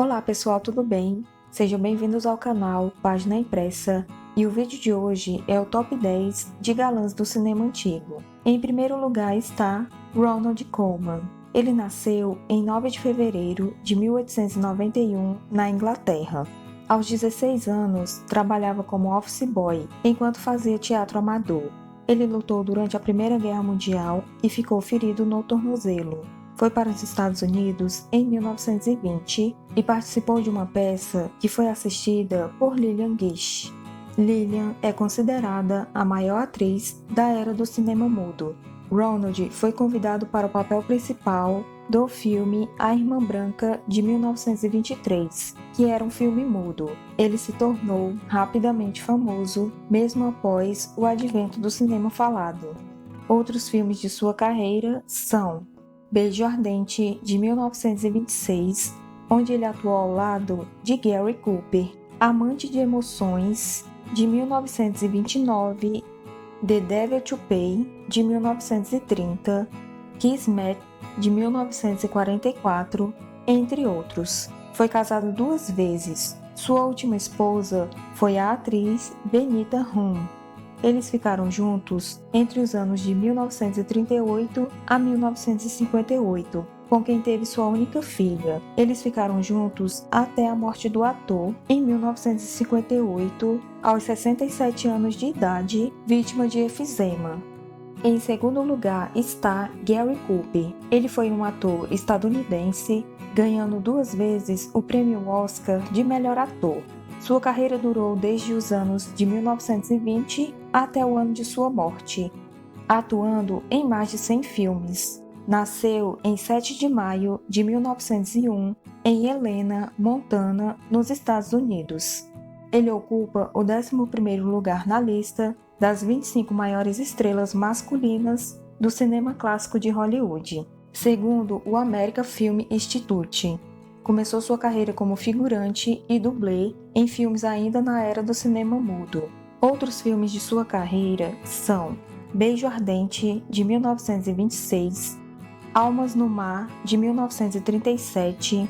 Olá pessoal, tudo bem? Sejam bem-vindos ao canal Página Impressa e o vídeo de hoje é o top 10 de galãs do cinema antigo. Em primeiro lugar está Ronald Colman. Ele nasceu em 9 de fevereiro de 1891 na Inglaterra. Aos 16 anos, trabalhava como office boy enquanto fazia teatro amador. Ele lutou durante a Primeira Guerra Mundial e ficou ferido no tornozelo. Foi para os Estados Unidos em 1920 e participou de uma peça que foi assistida por Lillian Gish. Lillian é considerada a maior atriz da era do cinema mudo. Ronald foi convidado para o papel principal do filme A Irmã Branca de 1923, que era um filme mudo. Ele se tornou rapidamente famoso, mesmo após o advento do cinema falado. Outros filmes de sua carreira são Beijo Ardente, de 1926, onde ele atuou ao lado de Gary Cooper, Amante de Emoções, de 1929, The Devil to Pay, de 1930, Kismet, de 1944, entre outros. Foi casado 2 vezes. Sua última esposa foi a atriz Benita Hume. Eles ficaram juntos entre os anos de 1938 a 1958, com quem teve sua única filha. Eles ficaram juntos até a morte do ator em 1958, aos 67 anos de idade, vítima de efizema. Em segundo lugar está Gary Cooper. Ele foi um ator estadunidense, ganhando 2 vezes o prêmio Oscar de melhor ator. Sua carreira durou desde os anos de 1920 até o ano de sua morte, atuando em mais de 100 filmes. Nasceu em 7 de maio de 1901 em Helena, Montana, nos Estados Unidos. Ele ocupa o 11º lugar na lista das 25 maiores estrelas masculinas do cinema clássico de Hollywood, segundo o American Film Institute. Começou sua carreira como figurante e dublê em filmes ainda na era do cinema mudo. Outros filmes de sua carreira são Beijo Ardente, de 1926, Almas no Mar, de 1937,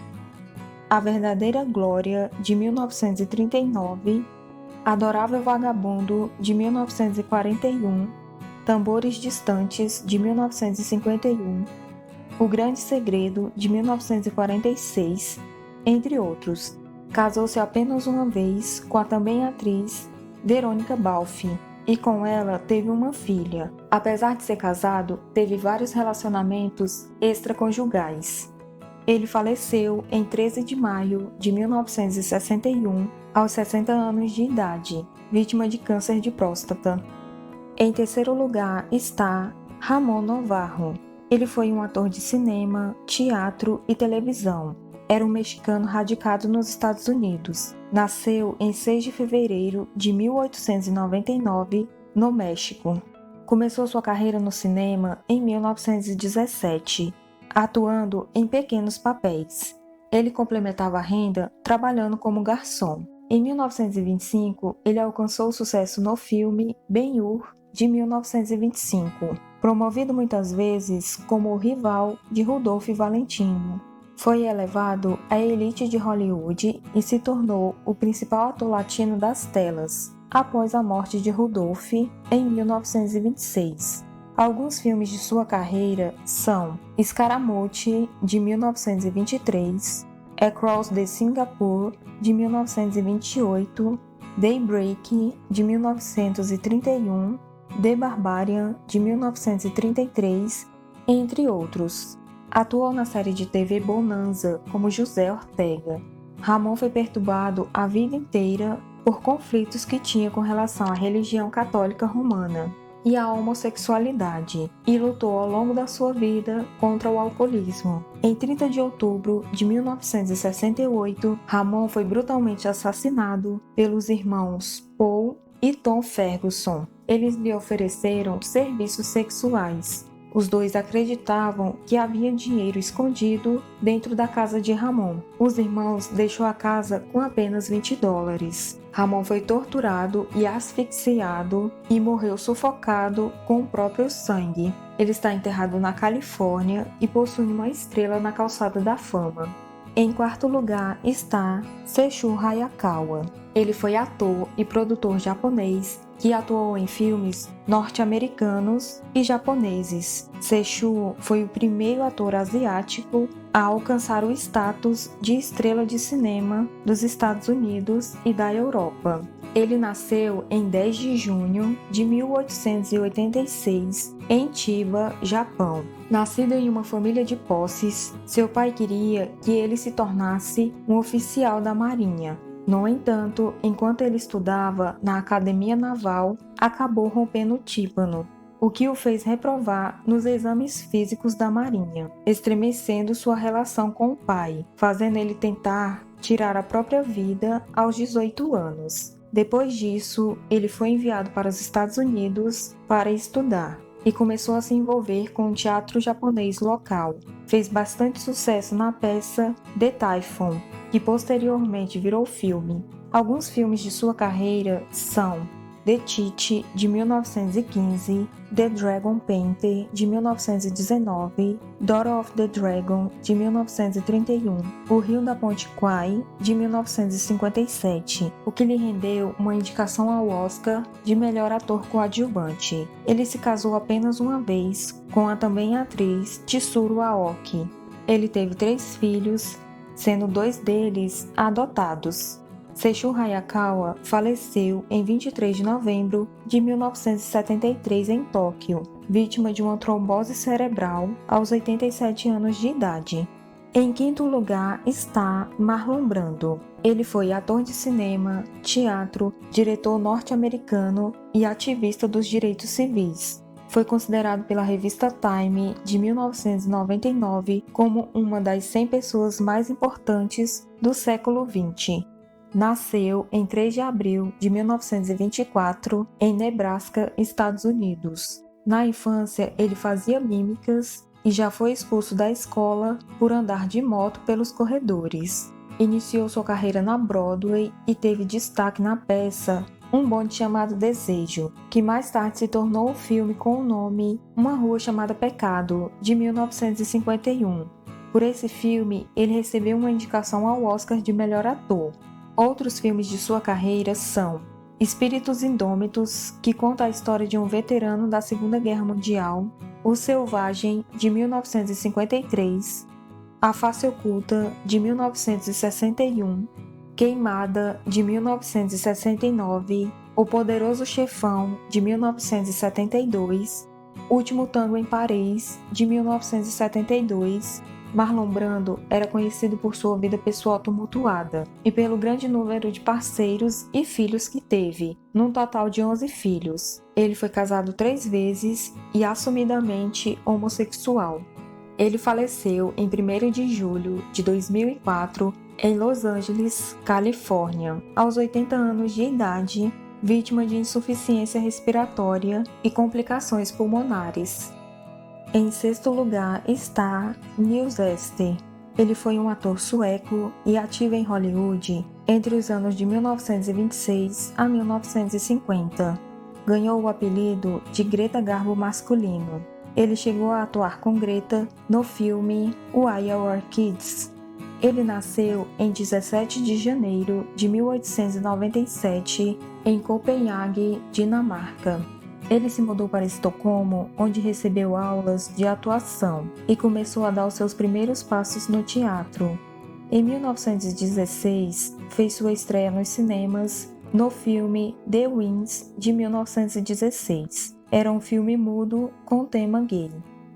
A Verdadeira Glória, de 1939, Adorável Vagabundo, de 1941, Tambores Distantes, de 1951, O Grande Segredo, de 1946, entre outros. Casou-se apenas uma vez com a também atriz Veronica Balfe, e com ela teve uma filha. Apesar de ser casado, teve vários relacionamentos extraconjugais. Ele faleceu em 13 de maio de 1961, aos 60 anos de idade, vítima de câncer de próstata. Em terceiro lugar está Ramón Novarro. Ele foi um ator de cinema, teatro e televisão. Era um mexicano radicado nos Estados Unidos. Nasceu em 6 de fevereiro de 1899, no México. Começou sua carreira no cinema em 1917, atuando em pequenos papéis. Ele complementava a renda trabalhando como garçom. Em 1925, ele alcançou o sucesso no filme Ben-Hur, de 1925, promovido muitas vezes como o rival de Rudolph Valentino. Foi elevado à elite de Hollywood e se tornou o principal ator latino das telas, após a morte de Rudolph em 1926. Alguns filmes de sua carreira são Scaramucci, de 1923, Across the Singapore, de 1928, Daybreak, de 1931, The Barbarian, de 1933, entre outros. Atuou na série de TV Bonanza como José Ortega. Ramón foi perturbado a vida inteira por conflitos que tinha com relação à religião católica romana e à homossexualidade, e lutou ao longo da sua vida contra o alcoolismo. Em 30 de outubro de 1968, Ramón foi brutalmente assassinado pelos irmãos Paul e Tom Ferguson. Eles lhe ofereceram serviços sexuais. Os dois acreditavam que havia dinheiro escondido dentro da casa de Ramón. Os irmãos deixou a casa com apenas $20. Ramón foi torturado e asfixiado e morreu sufocado com o próprio sangue. Ele está enterrado na Califórnia e possui uma estrela na Calçada da Fama. Em quarto lugar está Seishu Hayakawa. Ele foi ator e produtor japonês que atuou em filmes norte-americanos e japoneses. Seishu foi o primeiro ator asiático a alcançar o status de estrela de cinema dos Estados Unidos e da Europa. Ele nasceu em 10 de junho de 1886 em Chiba, Japão. Nascido em uma família de posses, seu pai queria que ele se tornasse um oficial da Marinha. No entanto, enquanto ele estudava na Academia Naval, acabou rompendo o tímpano, o que o fez reprovar nos exames físicos da Marinha, estremecendo sua relação com o pai, fazendo ele tentar tirar a própria vida aos 18 anos. Depois disso, ele foi enviado para os Estados Unidos para estudar e começou a se envolver com o teatro japonês local. Fez bastante sucesso na peça The Typhoon, que posteriormente virou filme. Alguns filmes de sua carreira são The Cheat, de 1915, The Dragon Painter, de 1919, Daughter of the Dragon, de 1931, O Rio da Ponte Kwai, de 1957, o que lhe rendeu uma indicação ao Oscar de melhor ator coadjuvante. Ele se casou apenas uma vez com a também atriz Chizuru Aoki. Ele teve 3 filhos, sendo 2 deles adotados. Seishu Hayakawa faleceu em 23 de novembro de 1973 em Tóquio, vítima de uma trombose cerebral aos 87 anos de idade. Em quinto lugar está Marlon Brando. Ele foi ator de cinema, teatro, diretor norte-americano e ativista dos direitos civis. Foi considerado pela revista Time de 1999 como uma das 100 pessoas mais importantes do século XX. Nasceu em 3 de abril de 1924 em Nebraska, Estados Unidos. Na infância, ele fazia mímicas e já foi expulso da escola por andar de moto pelos corredores. Iniciou sua carreira na Broadway e teve destaque na peça Um Bonde Chamado Desejo, que mais tarde se tornou o filme com o nome Uma Rua Chamada Pecado, de 1951. Por esse filme, ele recebeu uma indicação ao Oscar de melhor ator. Outros filmes de sua carreira são Espíritos Indômitos, que conta a história de um veterano da Segunda Guerra Mundial, O Selvagem, de 1953, A Face Oculta, de 1961, Queimada, de 1969, O Poderoso Chefão, de 1972, Último Tango em Paris, de 1972. Marlon Brando era conhecido por sua vida pessoal tumultuada e pelo grande número de parceiros e filhos que teve, num total de 11 filhos. Ele foi casado 3 vezes e assumidamente homossexual. Ele faleceu em 1º de julho de 2004 em Los Angeles, Califórnia, aos 80 anos de idade, vítima de insuficiência respiratória e complicações pulmonares. Em sexto lugar está Nils Ester. Ele foi um ator sueco e ativo em Hollywood entre os anos de 1926 a 1950. Ganhou o apelido de Greta Garbo masculino. Ele chegou a atuar com Greta no filme Why Our Kids. Ele nasceu em 17 de janeiro de 1897 em Copenhague, Dinamarca. Ele se mudou para Estocolmo, onde recebeu aulas de atuação e começou a dar os seus primeiros passos no teatro. Em 1916, fez sua estreia nos cinemas no filme The Winds, de 1916. Era um filme mudo com tema gay.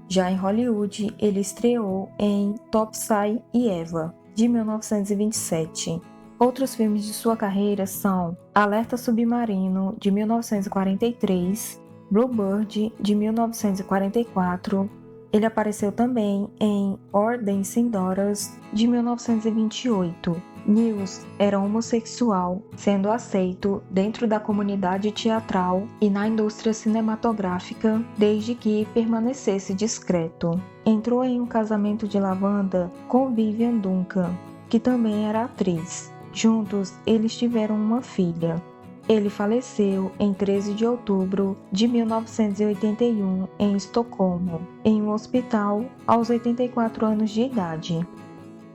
Já em Hollywood, ele estreou em Topsy e Eva, de 1927. Outros filmes de sua carreira são Alerta Submarino, de 1943, Bluebird, de 1944. Ele apareceu também em Our Dancing Daughters, de 1928. Nils era homossexual, sendo aceito dentro da comunidade teatral e na indústria cinematográfica, desde que permanecesse discreto. Entrou em um casamento de lavanda com Vivian Duncan, que também era atriz. Juntos, eles tiveram uma filha. Ele faleceu em 13 de outubro de 1981 em Estocolmo, em um hospital, aos 84 anos de idade.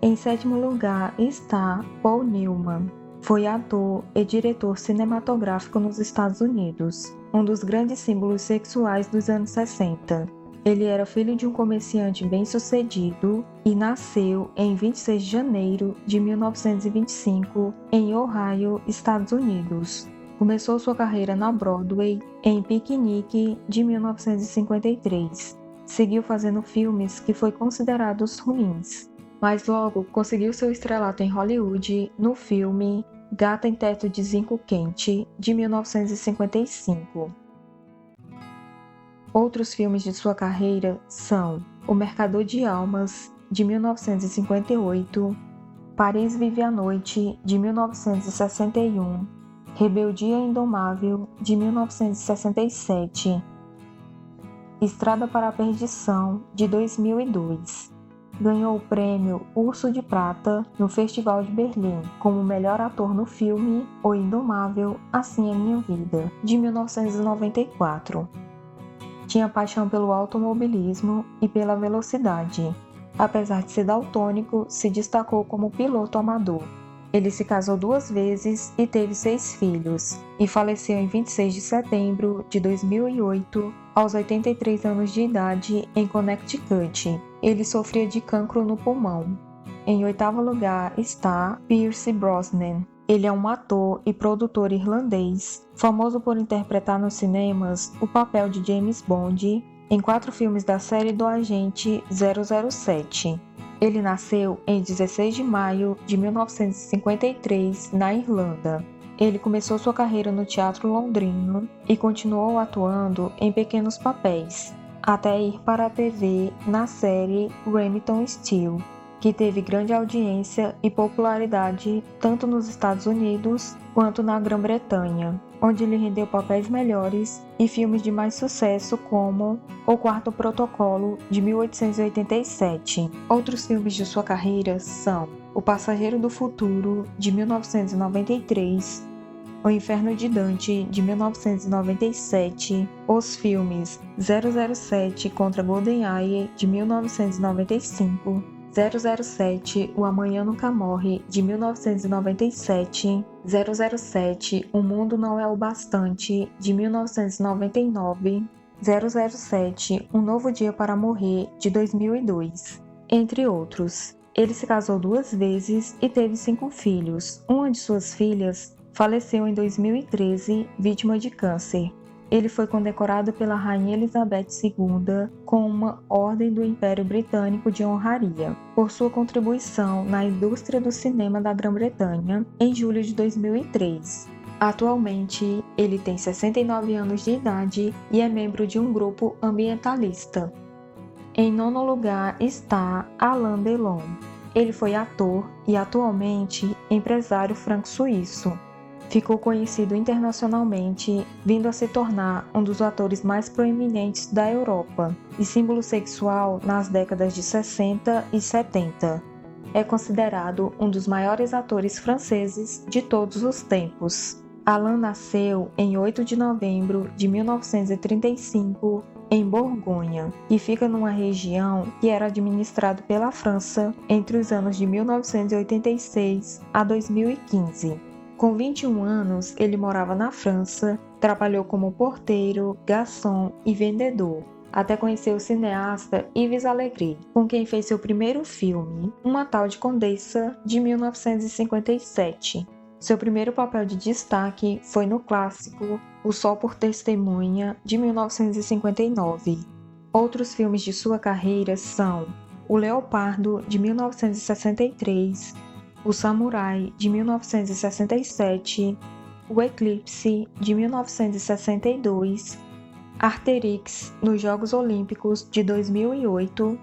Em sétimo lugar está Paul Newman. Foi ator e diretor cinematográfico nos Estados Unidos, um dos grandes símbolos sexuais dos anos 60. Ele era filho de um comerciante bem-sucedido e nasceu em 26 de janeiro de 1925 em Ohio, Estados Unidos. Começou sua carreira na Broadway em Piquenique de 1953. Seguiu fazendo filmes que foi considerados ruins, mas logo conseguiu seu estrelato em Hollywood no filme Gata em Teto de Zinco Quente, de 1955. Outros filmes de sua carreira são O Mercador de Almas, de 1958, Paris Vive à Noite, de 1961, Rebeldia Indomável, de 1967, Estrada para a Perdição, de 2002. Ganhou o prêmio Urso de Prata no Festival de Berlim como melhor ator no filme O Indomável, Assim é Minha Vida, de 1994. Tinha paixão pelo automobilismo e pela velocidade. Apesar de ser daltônico, se destacou como piloto amador. Ele se casou 2 vezes e teve 6 filhos, e faleceu em 26 de setembro de 2008, aos 83 anos de idade, em Connecticut. Ele sofria de cancro no pulmão. Em 8º lugar está Pierce Brosnan. Ele é um ator e produtor irlandês, famoso por interpretar nos cinemas o papel de James Bond em 4 filmes da série do Agente 007. Ele nasceu em 16 de maio de 1953, na Irlanda. Ele começou sua carreira no teatro londrino e continuou atuando em pequenos papéis, até ir para a TV na série Remington Steele, que teve grande audiência e popularidade tanto nos Estados Unidos quanto na Grã-Bretanha, onde lhe rendeu papéis melhores e filmes de mais sucesso como O Quarto Protocolo, de 1887. Outros filmes de sua carreira são O Passageiro do Futuro, de 1993, O Inferno de Dante, de 1997, os filmes 007 contra GoldenEye, de 1995, 007 O Amanhã Nunca Morre, de 1997, 007 O Mundo Não É o Bastante, de 1999, 007 Um Novo Dia para Morrer, de 2002, entre outros. Ele se casou 2 vezes e teve 5 filhos. Uma de suas filhas faleceu em 2013, vítima de câncer. Ele foi condecorado pela Rainha Elizabeth II com uma Ordem do Império Britânico de Honraria, por sua contribuição na indústria do cinema da Grã-Bretanha em julho de 2003. Atualmente, ele tem 69 anos de idade e é membro de um grupo ambientalista. Em 9º lugar está Alain Delon. Ele foi ator e atualmente empresário franco-suíço. Ficou conhecido internacionalmente, vindo a se tornar um dos atores mais proeminentes da Europa e símbolo sexual nas décadas de 60 e 70. É considerado um dos maiores atores franceses de todos os tempos. Alain nasceu em 8 de novembro de 1935 em Borgonha, e fica numa região que era administrada pela França entre os anos de 1986 a 2015. Com 21 anos, ele morava na França, trabalhou como porteiro, garçom e vendedor, até conhecer o cineasta Yves Allégret, com quem fez seu primeiro filme, Uma Tal de Condessa, de 1957. Seu primeiro papel de destaque foi no clássico O Sol por Testemunha, de 1959. Outros filmes de sua carreira são O Leopardo, de 1963, O Samurai, de 1967, O Eclipse, de 1962, Arterix, nos Jogos Olímpicos, de 2008,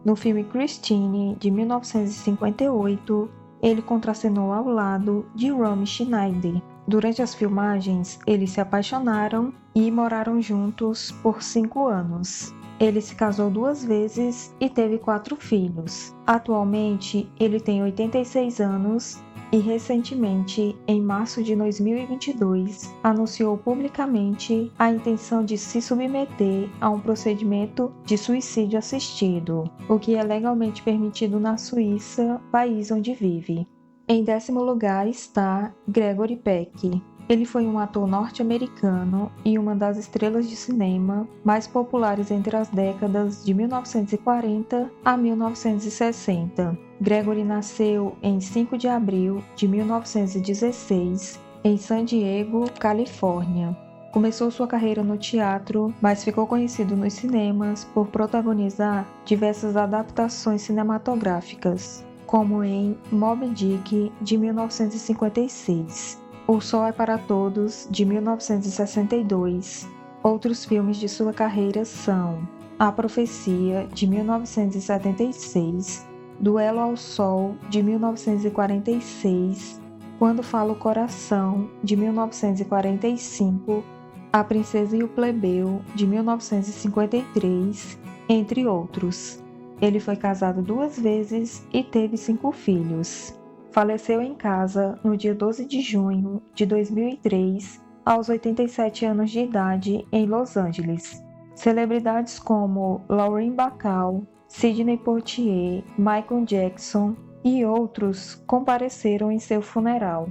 no filme Christine, de 1958, ele contracenou ao lado de Romy Schneider. Durante as filmagens, eles se apaixonaram e moraram juntos por 5 anos. Ele se casou 2 vezes e teve 4 filhos. Atualmente, ele tem 86 anos e recentemente, em março de 2022, anunciou publicamente a intenção de se submeter a um procedimento de suicídio assistido, o que é legalmente permitido na Suíça, país onde vive. Em 10º lugar está Gregory Peck. Ele foi um ator norte-americano e uma das estrelas de cinema mais populares entre as décadas de 1940 a 1960. Gregory nasceu em 5 de abril de 1916 em San Diego, Califórnia. Começou sua carreira no teatro, mas ficou conhecido nos cinemas por protagonizar diversas adaptações cinematográficas, como em Moby Dick, de 1956. O Sol é para Todos, de 1962. Outros filmes de sua carreira são A Profecia, de 1976, Duelo ao Sol, de 1946, Quando Fala o Coração, de 1945, A Princesa e o Plebeu, de 1953, entre outros. Ele foi casado 2 vezes e teve 5 filhos. Faleceu em casa no dia 12 de junho de 2003, aos 87 anos de idade, em Los Angeles. Celebridades como Lauren Bacall, Sidney Poitier, Michael Jackson e outros compareceram em seu funeral.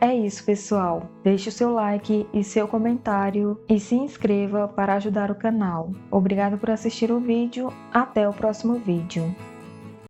É isso, pessoal. Deixe o seu like e seu comentário e se inscreva para ajudar o canal. Obrigado por assistir o vídeo. Até o próximo vídeo.